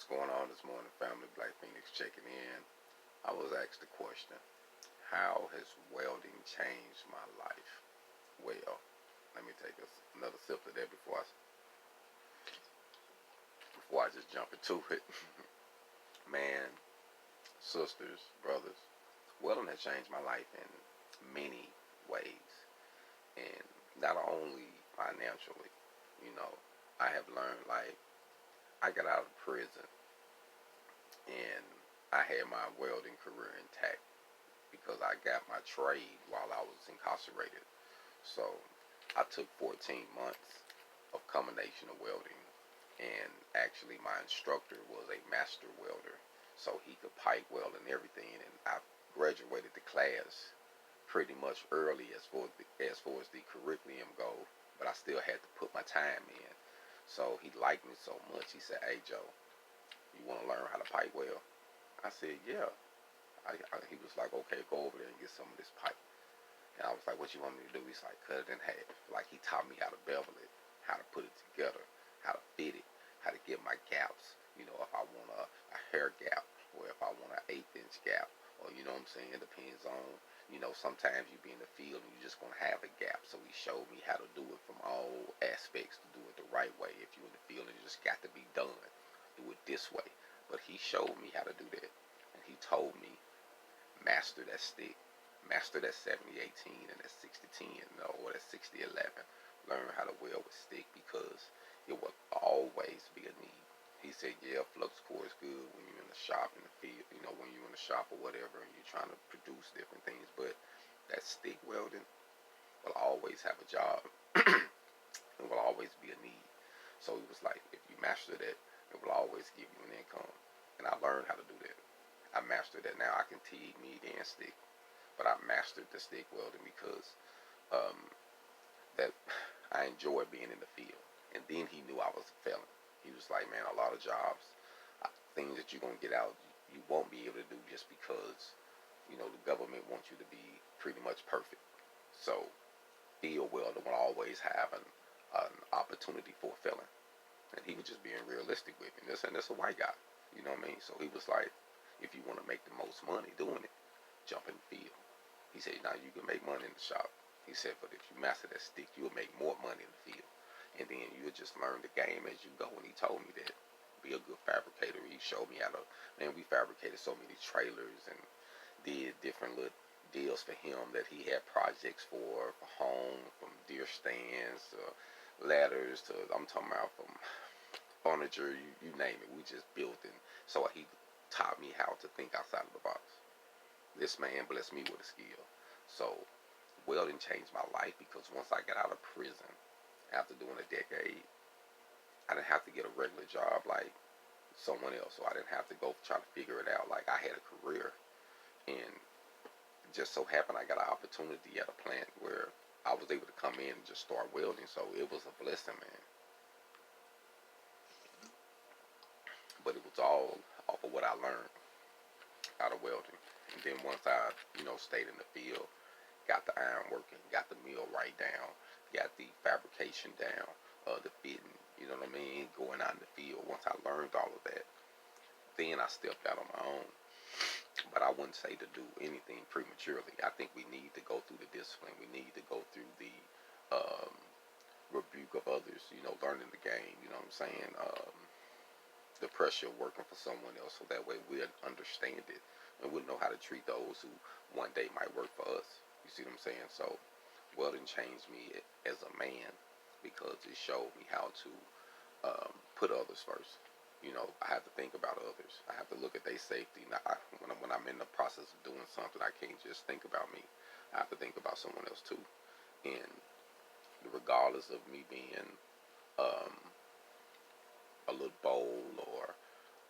What's going on this morning, family? Black Phoenix checking in. I was asked the question, how has welding changed my life? Well, let me take another sip of that before I just jump into it. Man, sisters, brothers, welding has changed my life in many ways, and not only financially. You know, I have learned, like, I got out of prison and I had my welding career intact because I got my trade while I was incarcerated. So I took 14 months of combination of welding, and actually my instructor was a master welder, so he could pipe weld and everything. And I graduated the class pretty much early as far as the curriculum go, but I still had to put my time in. So he liked me so much. He said, "Hey Joe, you want to learn how to pipe weld?" I said, "Yeah." He was like, "Okay, go over there and get some of this pipe." And I was like, "What you want me to do?" He's like, "Cut it in half." Like, he taught me how to bevel it, how to put it together, how to fit it, how to get my gaps. You know, if I want a hair gap, or if I want an eighth-inch gap, or you know what I'm saying. It depends on, sometimes you be in the field and you're just gonna have a gap. So he showed me how to do it from all aspects, to do it the right way. If you're in the field, it just got to be done. Do it this way. But he showed me how to do that, and he told me, master that stick, master that 70-18 and that 60-10, or that 60-11. Learn how to weld with stick, because it will always be a need. He said, "Yeah, flux core is good when you're in the shop, in the field, when you're in the shop or whatever, and you're trying to produce different things, but that stick welding will always have a job. It will always be a need." So he was like, "If you master that, it will always give you an income." And I learned how to do that. I mastered that. Now I can TIG, meat, and stick. But I mastered the stick welding because um, that I enjoy being in the field. And then he knew I was a felon. He was like, "Man, a lot of jobs, things that you're gonna get out, you won't be able to do just because the government wants you to be pretty much perfect. So field welder will always have an opportunity for a felon." And he was just being realistic with me. And this a white guy, you know what I mean? So he was like, "If you want to make the most money doing it, jump in the field." He said, "Now you can make money in the shop." He said, "But if you master that stick, you'll make more money in the field. And then you'll just learn the game as you go." And he told me that, be a good fabricator. He showed me how to, man, we fabricated so many trailers and did different little deals for him that he had projects for home, from deer stands to ladders to, I'm talking about, from furniture, you name it. We just built, and so he taught me how to think outside of the box. This man blessed me with a skill. So welding changed my life because once I got out of prison after doing a decade, I didn't have to get a regular job like someone else. So I didn't have to go try to figure it out. Like, I had a career, and just so happened I got an opportunity at a plant where I was able to come in and just start welding. So it was a blessing, man. But it was all off of what I learned out of welding. And then once I, stayed in the field, got the iron working, got the mill right down, got the fabrication down, the fitting, you know what I mean, going out in the field. Once I learned all of that, then I stepped out on my own. But I wouldn't say to do anything prematurely. I think we need to go through the discipline. We need to go through the um, rebuke of others, learning the game, you know what I'm saying? The pressure of working for someone else, so that way we'll understand it and we'll know how to treat those who one day might work for us. You see what I'm saying? So welding changed me as a man because it showed me how to put others first. I have to think about others. I have to look at their safety. Now, when I'm in the process of doing something, I can't just think about me. I have to think about someone else too. And regardless of me being um, a little bold, or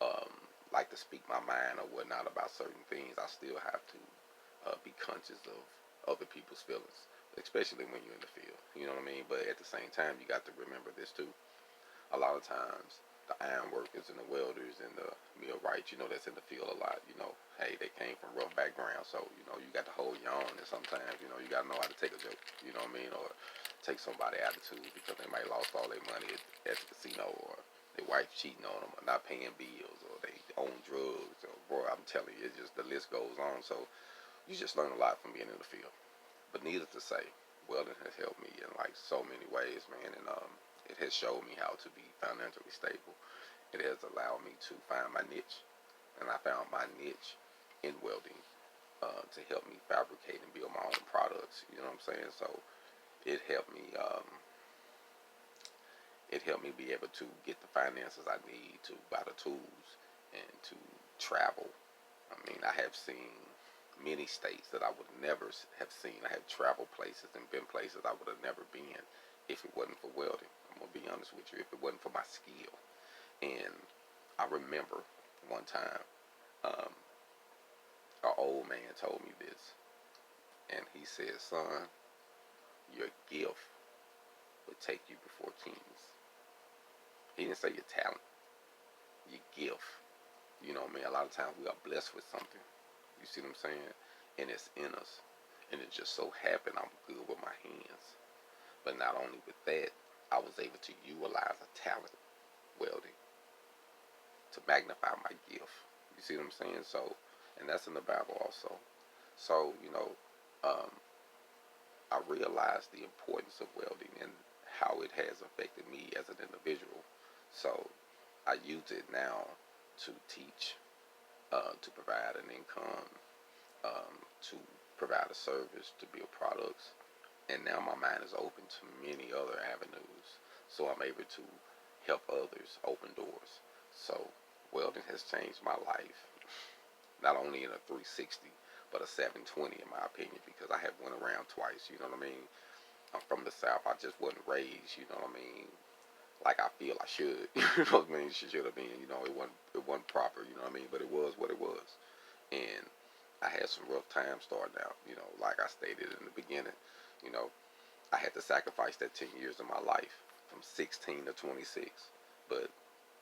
um, like to speak my mind or whatnot about certain things, I still have to be conscious of other people's feelings, especially when you're in the field. You know what I mean? But at the same time, you got to remember this too. A lot of times, the iron workers and the welders and the millwrights, that's in the field a lot, hey, they came from rough backgrounds, so, you got to hold your own, and sometimes, you got to know how to take a joke, you know what I mean, or take somebody's attitude because they might lost all their money at the casino, or their wife cheating on them, or not paying bills, they own drugs. Or, boy, I'm telling you, it just the list goes on. So you just learn a lot from being in the field. But needless to say, welding has helped me in like so many ways, man, and it has showed me how to be financially stable. It has allowed me to find my niche, and I found my niche in welding to help me fabricate and build my own products. You know what I'm saying? So it helped me. It helped me be able to get the finances I need to buy the tools and to travel. I mean, I have seen many states that I would never have seen. I have traveled places and been places I would have never been if it wasn't for welding. I'm gonna be honest with you. If it wasn't for my skill, and I remember one time, um, an old man told me this, and he said, "Son, your gift would take you before kings." He didn't say your talent, your gift. You know what I mean? A lot of times we are blessed with something. You see what I'm saying? And it's in us. And it just so happened I'm good with my hands. But not only with that, I was able to utilize a talent, welding, to magnify my gift. You see what I'm saying? So, and that's in the Bible also. So, um, I realized the importance of welding and how it has affected me as an individual. So, I use it now to teach, to provide an income, to provide a service, to build products. And now my mind is open to many other avenues. So I'm able to help others open doors. So welding has changed my life, not only in a 360, but a 720 in my opinion, because I have went around twice, you know what I mean? I'm from the South. I just wasn't raised, you know what I mean, like I feel I should. You know what I mean? She should have been, it wasn't proper, you know what I mean? But it was what it was. And I had some rough times starting out, like I stated in the beginning, you know, I had to sacrifice that 10 years of my life from 16 to 26. But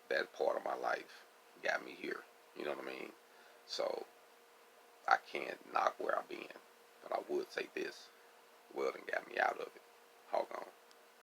that part of my life got me here, you know what I mean? So I can't knock where I've been, but I would say this: welding got me out of it. Hold on.